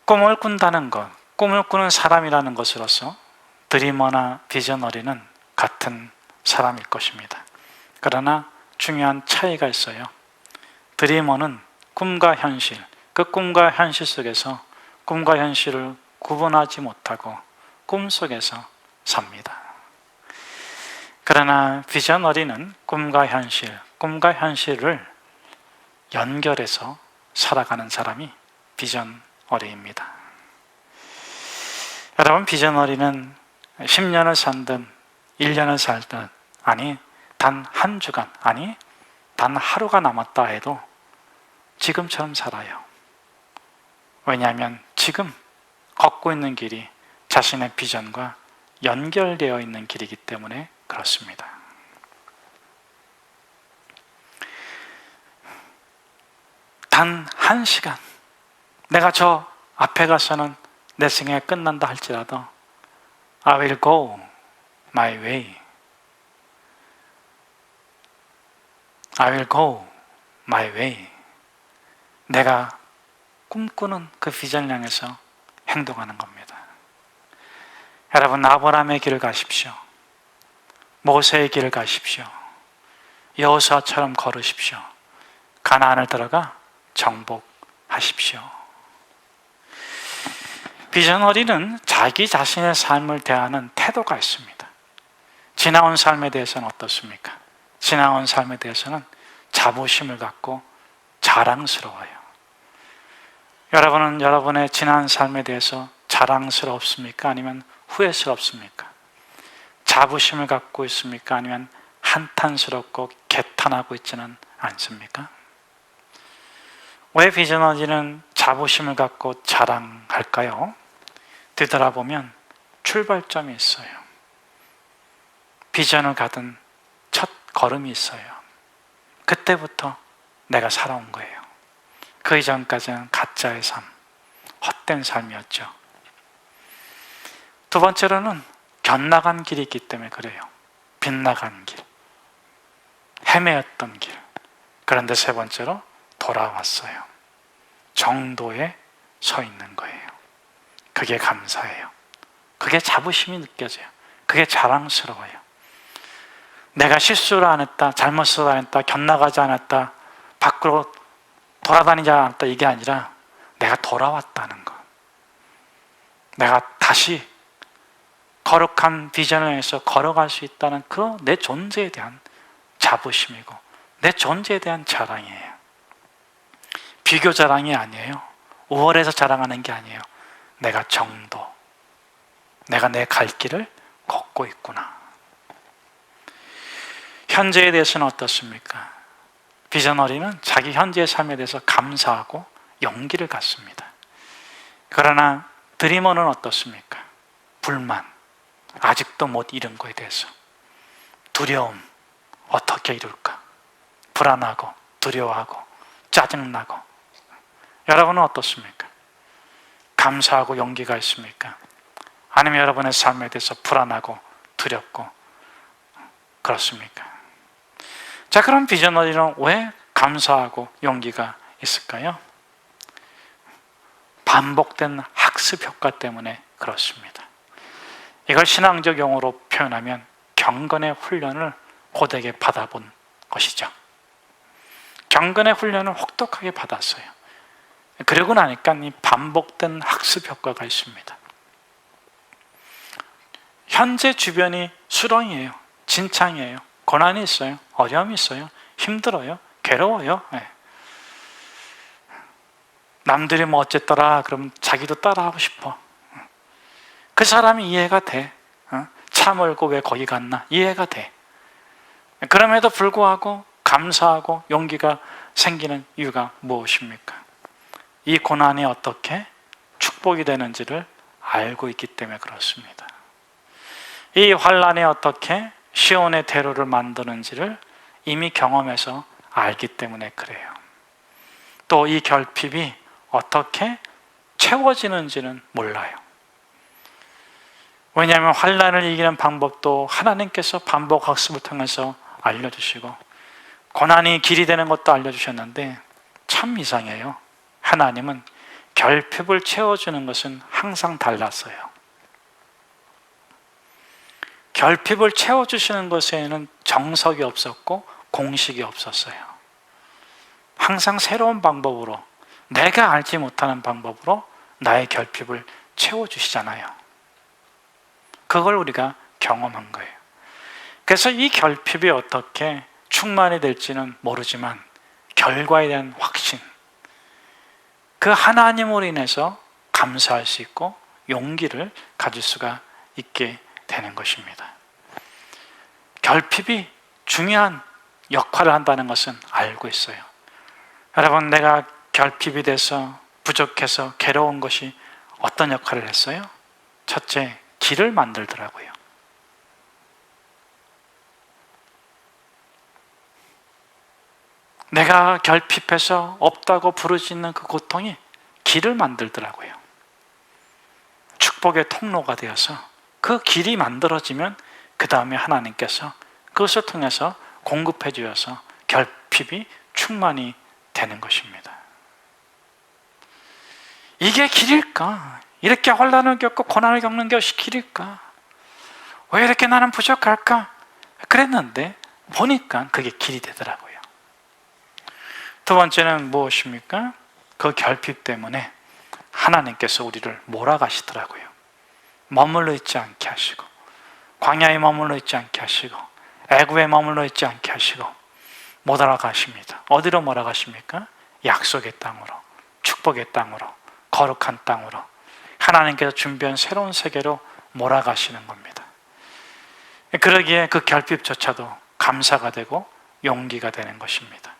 꿈을 꾼다는 것, 꿈을 꾸는 사람이라는 것으로서 드리머나 비저너리는 같은 사람일 것입니다. 그러나 중요한 차이가 있어요. 드리머는 꿈과 현실, 그 꿈과 현실 속에서 꿈과 현실을 구분하지 못하고 꿈속에서 삽니다. 그러나 비저너리는 꿈과 꿈과 현실을 연결해서 살아가는 사람이 비저너리입니다. 여러분, 비저너리는 10년을 살든 1년을 살든, 아니 단 한 주간, 아니 단 하루가 남았다 해도 지금처럼 살아요. 왜냐하면 지금 걷고 있는 길이 자신의 비전과 연결되어 있는 길이기 때문에 그렇습니다. 단 한 시간, 내가 저 앞에 가서는 내 생애가 끝난다 할지라도 I will go my way. I will go my way. 내가 꿈꾸는 그 비전을 향해서 행동하는 겁니다. 여러분, 아브라함의 길을 가십시오. 모세의 길을 가십시오. 여호수아처럼 걸으십시오. 가나안을 들어가 정복하십시오. 비저너리는 자기 자신의 삶을 대하는 태도가 있습니다. 지나온 삶에 대해서는 어떻습니까? 지나온 삶에 대해서는 자부심을 갖고 자랑스러워요. 여러분은 여러분의 지난 삶에 대해서 자랑스럽습니까? 아니면 후회스럽습니까? 자부심을 갖고 있습니까? 아니면 한탄스럽고 개탄하고 있지는 않습니까? 왜 비저너리는 자부심을 갖고 자랑할까요? 뒤돌아보면 출발점이 있어요. 비전을 가든 첫 걸음이 있어요. 그때부터 내가 살아온 거예요. 그 이전까지는 가짜의 삶, 헛된 삶이었죠. 두 번째로는 곁나간 길이 있기 때문에 그래요. 빗나간 길, 헤매었던 길. 그런데 세 번째로 돌아왔어요. 정도에 서 있는 거예요. 그게 감사해요. 그게 자부심이 느껴져요. 그게 자랑스러워요. 내가 실수를 안 했다, 잘못을 안 했다, 곁나가지 않았다, 밖으로 돌아다니지 않았다, 이게 아니라 내가 돌아왔다는 것. 내가 다시 거룩한 비전을 향해서 걸어갈 수 있다는 그 내 존재에 대한 자부심이고 내 존재에 대한 자랑이에요. 비교 자랑이 아니에요. 우월해서 자랑하는 게 아니에요. 내가 정도, 내가 내 갈 길을 걷고 있구나. 현재에 대해서는 어떻습니까? 비저너리는 자기 현재의 삶에 대해서 감사하고 용기를 갖습니다. 그러나 드리머는 어떻습니까? 불만, 아직도 못 이룬 거에 대해서 두려움, 어떻게 이룰까? 불안하고 두려워하고 짜증나고. 여러분은 어떻습니까? 감사하고 용기가 있습니까? 아니면 여러분의 삶에 대해서 불안하고 두렵고 그렇습니까? 자, 그럼 비저너리는 왜 감사하고 용기가 있을까요? 반복된 학습 효과 때문에 그렇습니다. 이걸 신앙적 용어로 표현하면 경건의 훈련을 고되게 받아본 것이죠. 경건의 훈련을 혹독하게 받았어요. 그러고 나니까 이 반복된 학습 효과가 있습니다. 현재 주변이 수렁이에요. 진창이에요. 고난이 있어요. 어려움이 있어요. 힘들어요. 괴로워요. 네. 남들이 뭐 어쨌더라 그러면 자기도 따라하고 싶어. 그 사람이 이해가 돼. 차 몰고 왜 거기 갔나? 이해가 돼. 그럼에도 불구하고 감사하고 용기가 생기는 이유가 무엇입니까? 이 고난이 어떻게 축복이 되는지를 알고 있기 때문에 그렇습니다. 이 환난이 어떻게 시온의 대로를 만드는지를 이미 경험해서 알기 때문에 그래요. 또 이 결핍이 어떻게 채워지는지는 몰라요. 왜냐하면 환난을 이기는 방법도 하나님께서 반복 학습을 통해서 알려주시고 고난이 길이 되는 것도 알려주셨는데 참 이상해요. 하나님은 결핍을 채워주는 것은 항상 달랐어요. 결핍을 채워주시는 것에는 정석이 없었고 공식이 없었어요. 항상 새로운 방법으로, 내가 알지 못하는 방법으로 나의 결핍을 채워주시잖아요. 그걸 우리가 경험한 거예요. 그래서 이 결핍이 어떻게 충만이 될지는 모르지만 결과에 대한 확신, 그 하나님으로 인해서 감사할 수 있고 용기를 가질 수가 있게 되는 것입니다. 결핍이 중요한 역할을 한다는 것은 알고 있어요. 여러분, 내가 결핍이 돼서 부족해서 괴로운 것이 어떤 역할을 했어요? 첫째, 길을 만들더라고요. 내가 결핍해서 없다고 부르짖는 그 고통이 길을 만들더라고요. 축복의 통로가 되어서 그 길이 만들어지면 그 다음에 하나님께서 그것을 통해서 공급해 주셔서 결핍이 충만이 되는 것입니다. 이게 길일까? 이렇게 혼란을 겪고 고난을 겪는 것이 길일까? 왜 이렇게 나는 부족할까? 그랬는데 보니까 그게 길이 되더라고요. 두 번째는 무엇입니까? 그 결핍 때문에 하나님께서 우리를 몰아가시더라고요. 머물러 있지 않게 하시고, 광야에 머물러 있지 않게 하시고, 애굽에 머물러 있지 않게 하시고 몰아가십니다. 어디로 몰아가십니까? 약속의 땅으로, 축복의 땅으로, 거룩한 땅으로, 하나님께서 준비한 새로운 세계로 몰아가시는 겁니다. 그러기에 그 결핍조차도 감사가 되고 용기가 되는 것입니다.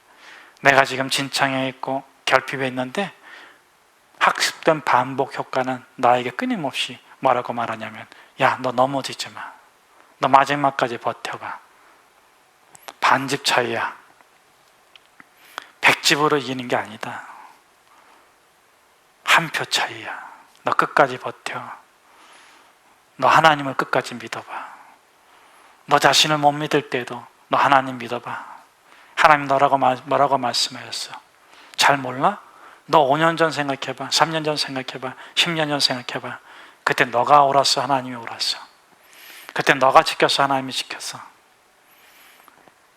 내가 지금 진창에 있고 결핍에 있는데 학습된 반복 효과는 나에게 끊임없이 뭐라고 말하냐면, 야, 너 넘어지지 마. 너 마지막까지 버텨봐. 반집 차이야. 100집으로 이기는 게 아니다. 한 표 차이야. 너 끝까지 버텨. 너 하나님을 끝까지 믿어봐. 너 자신을 못 믿을 때도 너 하나님 믿어봐. 하나님 뭐라고 말씀하셨어? 잘 몰라? 너 5년 전 생각해봐. 3년 전 생각해봐. 10년 전 생각해봐. 그때 너가 옳았어? 하나님이 옳았어? 그때 너가 지켰어? 하나님이 지켰어?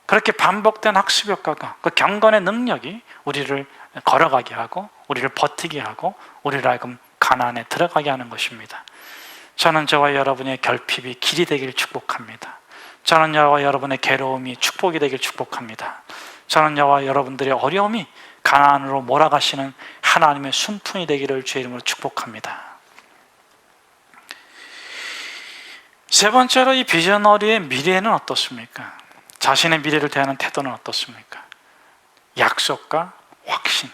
그렇게 반복된 학습 효과가, 그 경건의 능력이 우리를 걸어가게 하고 우리를 버티게 하고 우리를 하여금 가나안에 들어가게 하는 것입니다. 저는 저와 여러분의 결핍이 길이 되길 축복합니다. 저는 저와 여러분의 괴로움이 축복이 되길 축복합니다. 저는 저와 여러분들의 어려움이 가나안으로 몰아가시는 하나님의 순풍이 되기를 주의 이름으로 축복합니다. 세 번째로, 이 비전어리의 미래는 어떻습니까? 자신의 미래를 대하는 태도는 어떻습니까? 약속과 확신.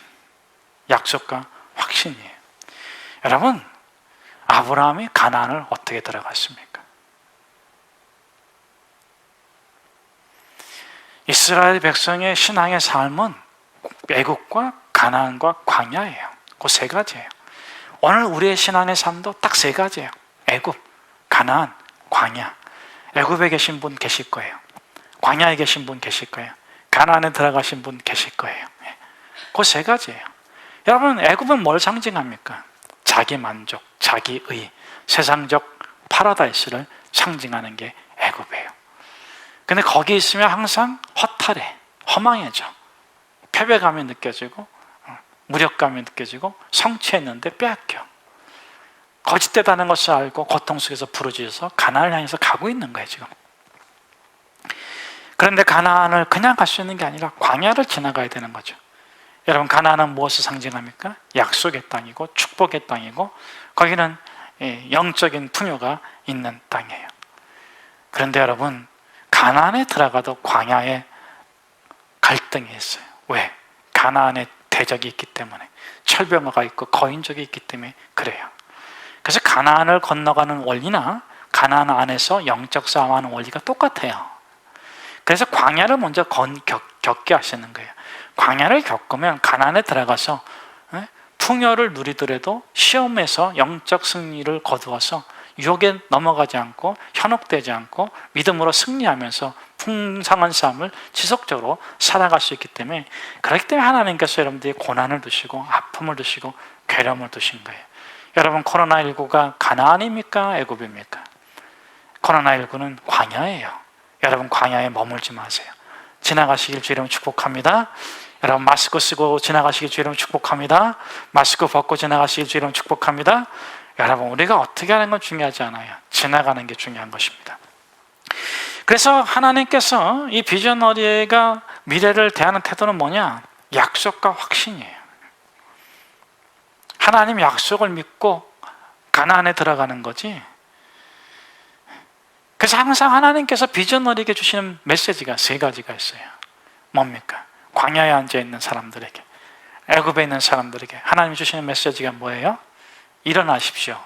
약속과 확신이에요. 여러분, 아브라함이 가나안을 어떻게 들어갔습니까? 이스라엘 백성의 신앙의 삶은 애국과 가나안과 광야예요. 그 세 가지예요. 오늘 우리의 신앙의 삶도 딱 세 가지예요. 애국, 가나안, 광야. 애국에 계신 분 계실 거예요. 광야에 계신 분 계실 거예요. 가나안에 들어가신 분 계실 거예요. 그 세 가지예요. 여러분, 애국은 뭘 상징합니까? 자기 만족, 자기의, 세상적 파라다이스를 상징하는 게 애국이에요. 근데 거기 있으면 항상 허탈해, 허망해져. 패배감이 느껴지고 무력감이 느껴지고 성취했는데 빼앗겨. 거짓되다는 것을 알고 고통 속에서 부르짖어서 가나안을 향해서 가고 있는 거예요, 지금. 그런데 가나안을 그냥 갈 수 있는 게 아니라 광야를 지나가야 되는 거죠. 여러분, 가나안은 무엇을 상징합니까? 약속의 땅이고 축복의 땅이고 거기는 영적인 풍요가 있는 땅이에요. 그런데 여러분, 가나안에 들어가도 광야에 갈등이 있어요. 왜? 가나안에 대적이 있기 때문에, 철병거가 있고 거인족이 있기 때문에 그래요. 그래서 가나안을 건너가는 원리나 가나안 안에서 영적 싸움하는 원리가 똑같아요. 그래서 광야를 먼저 겪게 하시는 거예요. 광야를 겪으면 가나안에 들어가서 풍요를 누리더라도 시험에서 영적 승리를 거두어서 유혹에 넘어가지 않고 현혹되지 않고 믿음으로 승리하면서 풍성한 삶을 지속적으로 살아갈 수 있기 때문에, 그렇기 때문에 하나님께서 여러분들이 고난을 두시고 아픔을 두시고 괴로움을 두신 거예요. 여러분, 코로나19가 가나안입니까? 애굽입니까? 코로나19는 광야예요. 여러분, 광야에 머물지 마세요. 지나가시길 주 이름 축복합니다. 여러분, 마스크 쓰고 지나가시길 주 이름 축복합니다. 마스크 벗고 지나가시길 주 이름 축복합니다. 여러분, 우리가 어떻게 하는 건 중요하지 않아요. 지나가는 게 중요한 것입니다. 그래서 하나님께서 이 비전어리가 미래를 대하는 태도는 뭐냐? 약속과 확신이에요. 하나님 약속을 믿고 가나안에 들어가는 거지. 그래서 항상 하나님께서 비전어리에게 주시는 메시지가 3가지가 있어요. 뭡니까? 광야에 앉아있는 사람들에게, 애굽에 있는 사람들에게 하나님이 주시는 메시지가 뭐예요? 일어나십시오.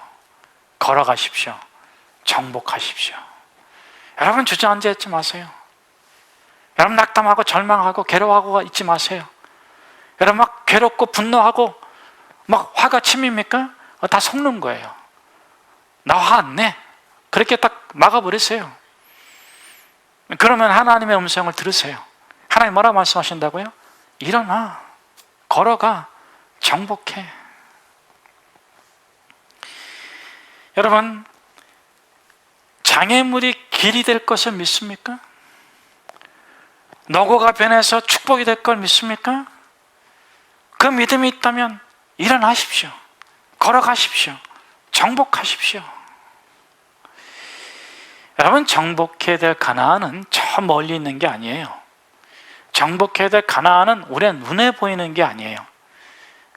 걸어가십시오. 정복하십시오. 여러분, 주저앉아 있지 마세요. 여러분, 낙담하고 절망하고 괴로워하고 있지 마세요. 여러분, 막 괴롭고 분노하고 막 화가 치밉니까? 다 속는 거예요. 나 화 안 내. 그렇게 딱 막아버리세요. 그러면 하나님의 음성을 들으세요. 하나님 뭐라 말씀하신다고요? 일어나, 걸어가, 정복해. 여러분, 장애물이 길이 될 것을 믿습니까? 노고가 변해서 축복이 될 걸 믿습니까? 그 믿음이 있다면 일어나십시오. 걸어가십시오. 정복하십시오. 여러분, 정복해야 될 가나안은 저 멀리 있는 게 아니에요. 정복해야 될 가나안은 우리의 눈에 보이는 게 아니에요.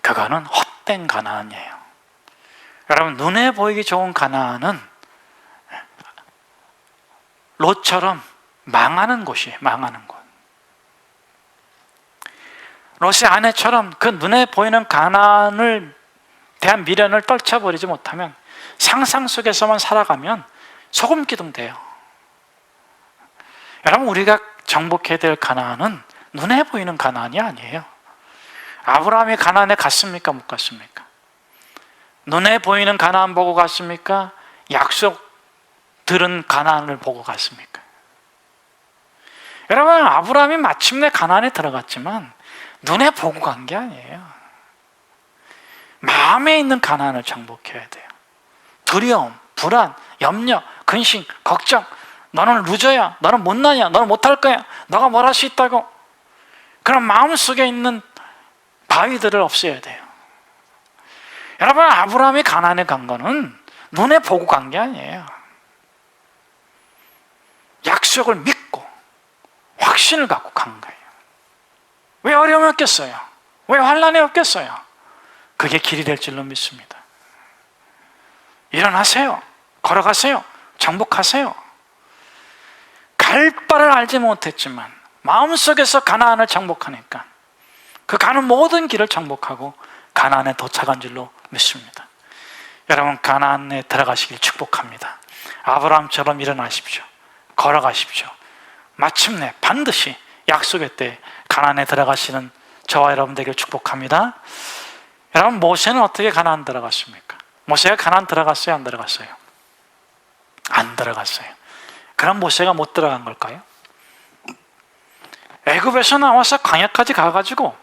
그거는 헛된 가나안이에요. 여러분, 눈에 보이기 좋은 가나안은 롯처럼 망하는 곳이에요. 망하는 곳. 롯의 아내처럼 그 눈에 보이는 가나안을 대한 미련을 떨쳐버리지 못하면, 상상 속에서만 살아가면 소금기둥 돼요. 여러분, 우리가 정복해야 될 가나안은 눈에 보이는 가나안이 아니에요. 아브라함이 가나안에 갔습니까? 못 갔습니까? 눈에 보이는 가나안 보고 갔습니까? 약속 들은 가나안을 보고 갔습니까? 여러분, 아브라함이 마침내 가나안에 들어갔지만 눈에 보고 간 게 아니에요. 마음에 있는 가나안을 정복해야 돼요. 두려움, 불안, 염려, 근심, 걱정, 너는 루저야, 너는 못나냐, 너는 못할 거야, 너가 뭘 할 수 있다고, 그런 마음속에 있는 바위들을 없애야 돼요. 여러분, 아브라함이 가나안에 간 거는 눈에 보고 간 게 아니에요. 약속을 믿고 확신을 갖고 간 거예요. 왜 어려움이 없겠어요? 왜 환난이 없겠어요? 그게 길이 될 줄로 믿습니다. 일어나세요. 걸어가세요. 정복하세요. 갈 바를 알지 못했지만 마음속에서 가나안을 정복하니까 그 가는 모든 길을 정복하고 가나안에 도착한 줄로 믿습니다. 여러분, 가나안에 들어가시길 축복합니다. 아브라함처럼 일어나십시오. 걸어가십시오. 마침내 반드시 약속의 때 가나안에 들어가시는 저와 여러분 되길 축복합니다. 여러분, 모세는 어떻게 가나안 들어갔습니까? 모세가 가나안 들어갔어요? 안 들어갔어요? 안 들어갔어요. 그럼 모세가 못 들어간 걸까요? 애굽에서 나와서 광야까지 가가지고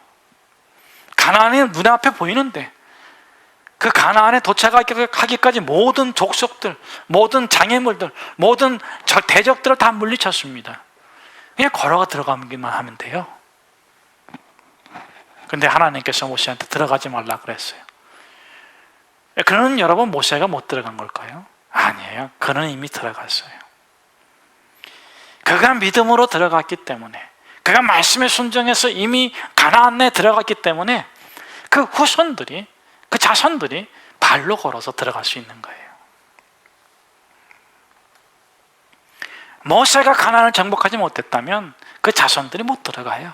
가나안이 눈앞에 보이는데 그 가나안에 도착하기까지 모든 족속들, 모든 장애물들, 모든 대적들을 다 물리쳤습니다. 그냥 걸어가 들어가기만 하면 돼요. 근데 하나님께서 모세한테 들어가지 말라 그랬어요. 그는 여러분, 모세가 못 들어간 걸까요? 아니에요. 그는 이미 들어갔어요. 그가 믿음으로 들어갔기 때문에, 그가 말씀에 순종해서 이미 가나안에 들어갔기 때문에 그 후손들이, 그 자손들이 발로 걸어서 들어갈 수 있는 거예요. 모세가 가나안을 정복하지 못했다면 그 자손들이 못 들어가요.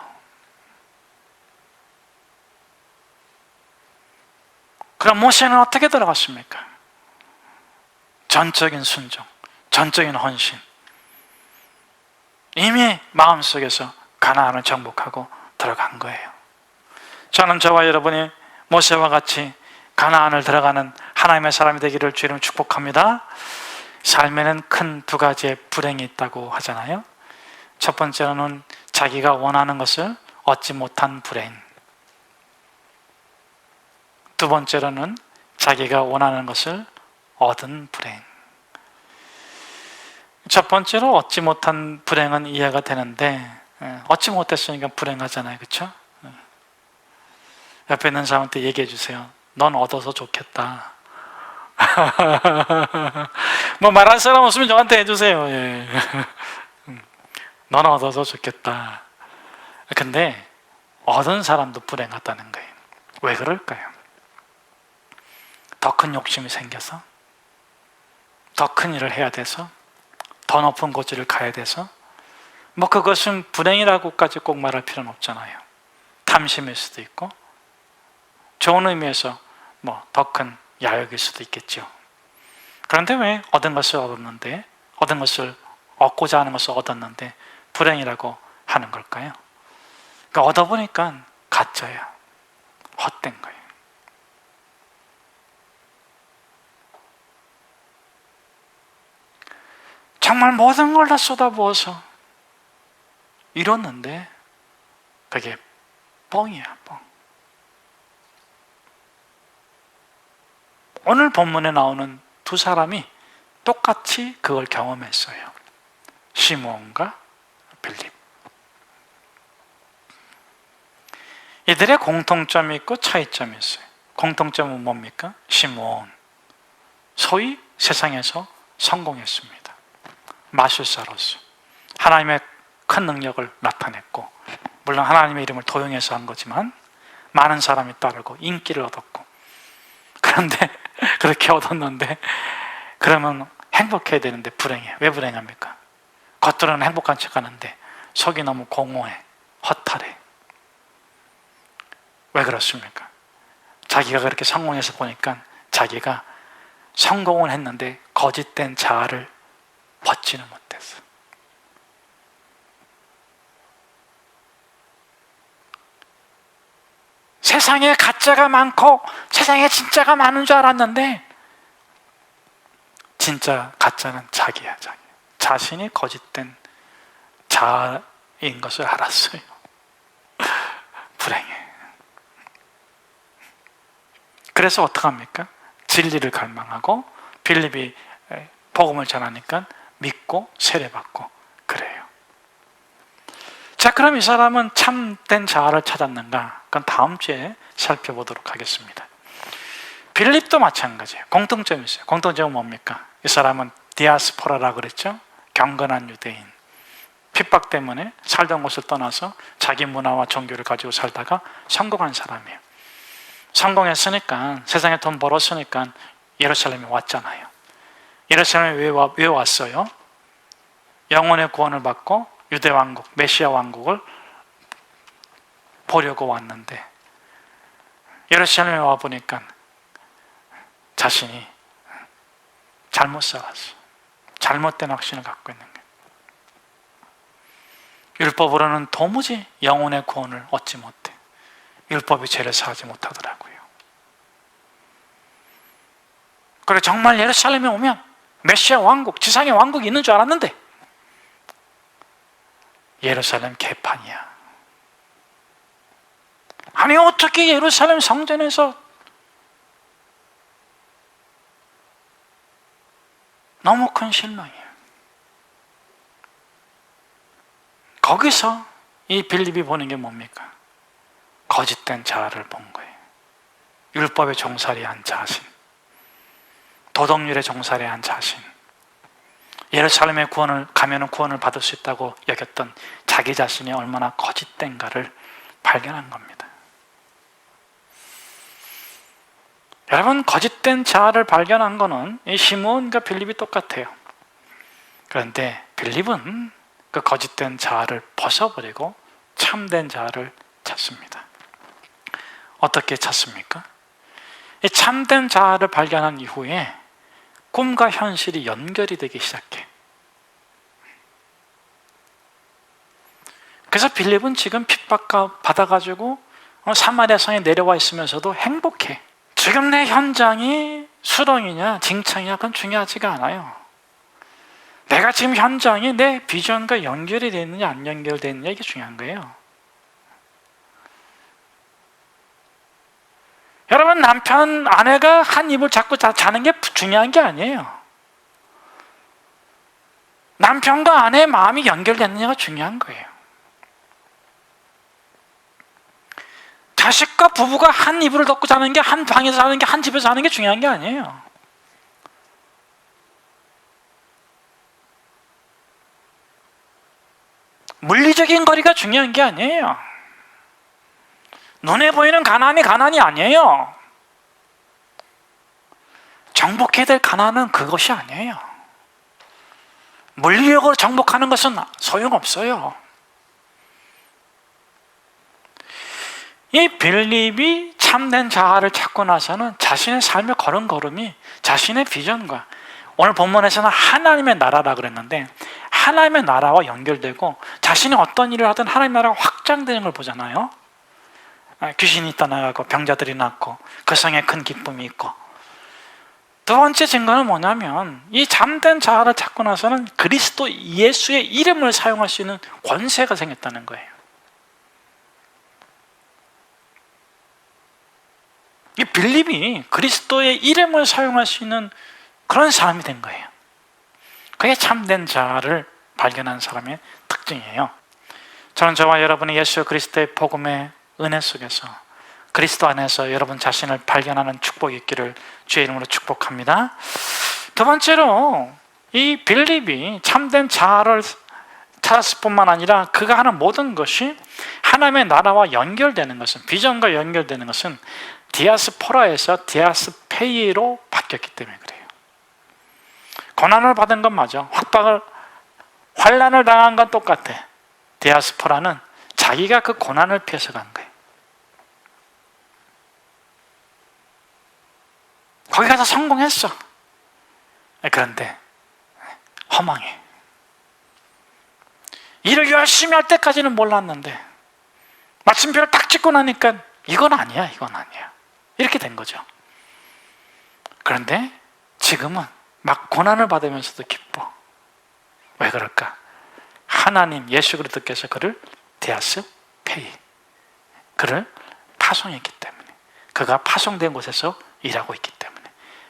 그럼 모세는 어떻게 들어갔습니까? 전적인 순종, 전적인 헌신. 이미 마음속에서 가나안을 정복하고 들어간 거예요. 저는 저와 여러분이 모세와 같이 가나안을 들어가는 하나님의 사람이 되기를 주님 축복합니다. 삶에는 큰 2가지의 불행이 있다고 하잖아요. 첫 번째로는 자기가 원하는 것을 얻지 못한 불행. 두 번째로는 자기가 원하는 것을 얻은 불행. 첫 번째로 얻지 못한 불행은 이해가 되는데, 얻지 못했으니까 불행하잖아요. 그렇죠? 옆에 있는 사람한테 얘기해 주세요. 넌 얻어서 좋겠다. 뭐 말할 사람 없으면 저한테 해주세요. 예. 넌 얻어서 좋겠다. 근데 얻은 사람도 불행하다는 거예요. 왜 그럴까요? 더 큰 욕심이 생겨서, 더 큰 일을 해야 돼서, 더 높은 고지를 가야 돼서, 뭐 그것은 불행이라고까지 꼭 말할 필요는 없잖아요. 탐심일 수도 있고, 좋은 의미에서 뭐 더 큰 야욕일 수도 있겠죠. 그런데 왜 얻은 것을 얻었는데, 얻은 것을 얻고자 하는 것을 얻었는데 불행이라고 하는 걸까요? 그러니까 얻어보니까 가짜야, 헛된 거예요. 정말 모든 걸 다 쏟아부어서 이뤘는데 그게 뻥이야, 뻥. 오늘 본문에 나오는 두 사람이 똑같이 그걸 경험했어요. 시므온과 빌립. 이들의 공통점이 있고 차이점이 있어요. 공통점은 뭡니까? 시므온, 소위 세상에서 성공했습니다. 마술사로서 하나님의 큰 능력을 나타냈고, 물론 하나님의 이름을 도용해서 한 거지만 많은 사람이 따르고 인기를 얻었고, 그런데 그렇게 얻었는데 그러면 행복해야 되는데 불행해. 왜 불행합니까? 겉으로는 행복한 척하는데 속이 너무 공허해, 허탈해. 왜 그렇습니까? 자기가 그렇게 성공해서 보니까 자기가 성공을 했는데 거짓된 자아를 벗지는 못했어. 세상에 가짜가 많고 세상에 진짜가 많은 줄 알았는데 진짜 가짜는 자기야, 자기. 자신이 거짓된 자아인 것을 알았어요. 불행해. 그래서 어떡합니까? 진리를 갈망하고 빌립이 복음을 전하니까 믿고 세례받고 그래요. 자, 그럼 이 사람은 참된 자아를 찾았는가? 그건 다음 주에 살펴보도록 하겠습니다. 빌립도 마찬가지예요. 공통점이 있어요. 공통점은 뭡니까? 이 사람은 디아스포라라고 그랬죠? 경건한 유대인. 핍박 때문에 살던 곳을 떠나서 자기 문화와 종교를 가지고 살다가 성공한 사람이에요. 성공했으니까, 세상에 돈 벌었으니까 예루살렘에 왔잖아요. 예루살렘에 왜 왔어요? 영혼의 구원을 받고 유대 왕국, 메시아 왕국을 보려고 왔는데 예루살렘에 와보니까 자신이 잘못 살았어. 잘못된 확신을 갖고 있는 거예요. 율법으로는 도무지 영혼의 구원을 얻지 못해. 율법이 죄를 사하지 못하더라고요. 그래, 정말 예루살렘에 오면 메시아 왕국, 지상의 왕국이 있는 줄 알았는데 예루살렘 개판이야. 아니, 어떻게 예루살렘 성전에서 너무 큰 실망이에요. 거기서 이 빌립이 보는 게 뭡니까? 거짓된 자아를 본 거예요. 율법에 종살이한 자신, 도덕률에 종살이한 자신, 예루살렘에 가면은 구원을 받을 수 있다고 여겼던 자기 자신이 얼마나 거짓된가를 발견한 겁니다. 여러분, 거짓된 자아를 발견한 거는 이 시므온과 빌립이 똑같아요. 그런데 빌립은 그 거짓된 자아를 벗어버리고 참된 자아를 찾습니다. 어떻게 찾습니까? 이 참된 자아를 발견한 이후에 꿈과 현실이 연결이 되기 시작해. 그래서 빌립은 지금 핍박받아가지고 사마리아 성에 내려와 있으면서도 행복해. 지금 내 현장이 수렁이냐 징창이냐 그건 중요하지가 않아요. 내가 지금 현장이 내 비전과 연결이 되어 있느냐 안 연결되어 있느냐, 이게 중요한 거예요. 여러분, 남편, 아내가 한 입을 잡고 자는 게 중요한 게 아니에요. 남편과 아내의 마음이 연결되느냐가 중요한 거예요. 자식과 부부가 한 이불을 덮고 자는 게, 한 방에서 자는 게, 한 집에서 자는 게 중요한 게 아니에요. 물리적인 거리가 중요한 게 아니에요. 눈에 보이는 가난이 아니에요. 정복해야 될 가난은 그것이 아니에요. 물리력으로 정복하는 것은 소용없어요. 이 빌립이 참된 자아를 찾고 나서는 자신의 삶의 걸음걸음이 자신의 비전과, 오늘 본문에서는 하나님의 나라라 그랬는데 하나님의 나라와 연결되고 자신이 어떤 일을 하든 하나님의 나라가 확장되는 걸 보잖아요. 귀신이 떠나가고 병자들이 낫고 그 성에 큰 기쁨이 있고, 두 번째 증거는 뭐냐면 이 참된 자아를 찾고 나서는 그리스도 예수의 이름을 사용할 수 있는 권세가 생겼다는 거예요. 이 빌립이 그리스도의 이름을 사용할 수 있는 그런 사람이 된 거예요. 그게 참된 자아를 발견한 사람의 특징이에요. 저는 저와 여러분이 예수 그리스도의 복음의 은혜 속에서 그리스도 안에서 여러분 자신을 발견하는 축복이 있기를 주의 이름으로 축복합니다. 두 번째로 이 빌립이 참된 자아를 찾았을 뿐만 아니라 그가 하는 모든 것이 하나님의 나라와 연결되는 것은, 비전과 연결되는 것은 디아스포라에서 디아스페이로 바뀌었기 때문에 그래요. 고난을 받은 건 맞아. 환난을 당한 건 똑같아. 디아스포라는 자기가 그 고난을 피해서 간 거예요. 거기 가서 성공했어. 그런데 허망해. 일을 열심히 할 때까지는 몰랐는데 마침표를 딱 찍고 나니까 이건 아니야. 이렇게 된 거죠. 그런데 지금은 막 고난을 받으면서도 기뻐. 왜 그럴까? 하나님 예수 그리스도께서 그를 디아스페이, 그를 파송했기 때문에, 그가 파송된 곳에서 일하고 있기 때문에,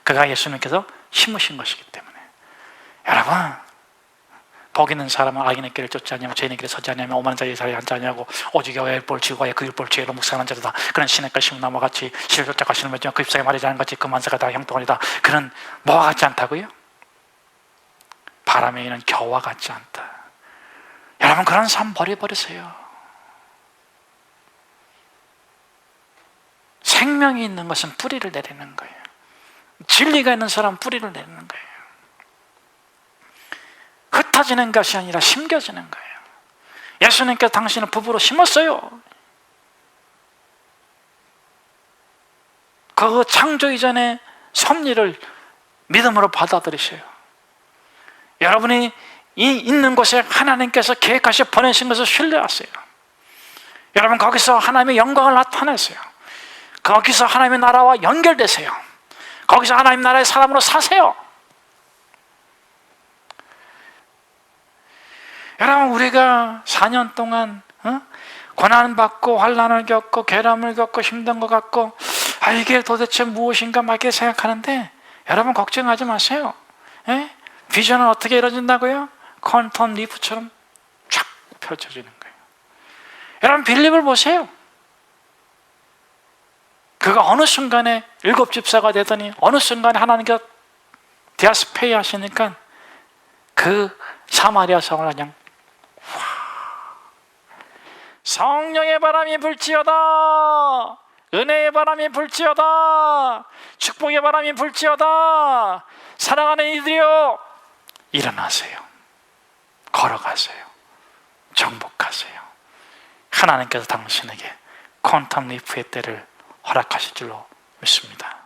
그가 예수님께서 심으신 것이기 때문에. 여러분, 복 있는 사람은 악인의 길을 쫓지 아니하며 죄인의 길에 서지 아니하며 오만한 자의 자리에 앉지 아니하고 오직 여호와의 볼 지구와 그 율법을 지혜로 묵상하는 자들다. 그는 시냇가 심나무와 같이 씨를 쫓아가 씨를 맺으며 그 잎사귀 마르지 않은 같이 그 만사가 다 형통하리다. 그는 뭐와 같지 않다고요? 바람에 이는 겨와 같지 않다. 여러분, 그런 삶 버려버리세요. 생명이 있는 것은 뿌리를 내리는 거예요. 진리가 있는 사람은 뿌리를 내리는 거예요. 흩어지는 것이 아니라 심겨지는 거예요. 예수님께서 당신을 부부로 심었어요. 그 창조 이전의 섭리를 믿음으로 받아들이세요. 여러분이 이 있는 곳에 하나님께서 계획하셔 보내신 것을 신뢰하세요. 여러분, 거기서 하나님의 영광을 나타내세요. 거기서 하나님의 나라와 연결되세요. 거기서 하나님 나라의 사람으로 사세요. 여러분, 우리가 4년 동안 고난받고 환난을 겪고 괴람을 겪고 힘든 것 같고, 이게 도대체 무엇인가 막 이렇게 생각하는데, 여러분 걱정하지 마세요. 비전은 어떻게 이루어진다고요? 퀀텀 리프처럼 쫙 펼쳐지는 거예요. 여러분, 빌립을 보세요. 그가 어느 순간에 7집사가 되더니 어느 순간에 하나님께서 디아스페이 하시니까 그 사마리아 성을 그냥 성령의 바람이 불지어다, 은혜의 바람이 불지어다, 축복의 바람이 불지어다. 사랑하는 이들이여, 일어나세요. 걸어가세요. 정복하세요. 하나님께서 당신에게 퀀텀 리프의 때를 허락하실 줄로 믿습니다.